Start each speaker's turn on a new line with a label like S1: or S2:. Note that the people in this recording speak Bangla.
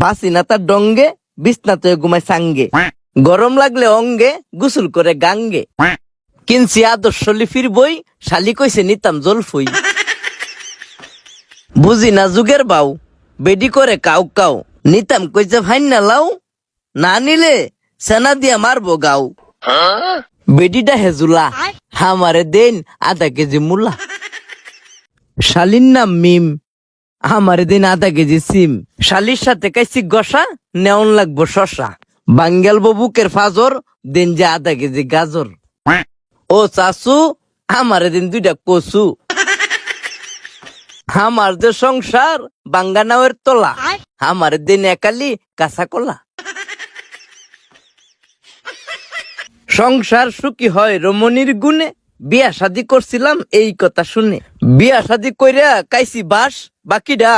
S1: বাসি না তার ডঙ্গে, বিছনাতে ঘুমায় সাঙ্গে, গরম লাগলে অঙ্গে, গোসল করে গাঙ্গে। কিনছি আদর্শ লিপির বই, শালি কইছে নিতাম জলফুই। বুঝি না যুগের বাউ, বেডি করে কাউ কাউ, নিতাম কইছে ভাইন না লাউ, না নিলে সেনা দিয়া মারবো গাও। বেডিটা হেজুলা, আমারে দেন আধা কেজি মুলা। শালির নাম মিম, আমারে দিন আধা কেজি সিম। শালির সাথে কাইছি গসা, নেওন লাগবো শশা। বাঙ্গাল বুকের ফাজর, দিন যে আধা কেজি গাজর। ও চাচু, আমারে দিন 2টা কচু। আমার যে সংসার বাঙ্গানাওয়ের তোলা, আমার দিন একালি কাঁচা কলা। সংসার সুখী হয় রমণীর গুণে, বিয়া শাদি করছিলাম এই কথা শুনে। বিয়া শাদি কইরা কাইছি বাস, বাকিটা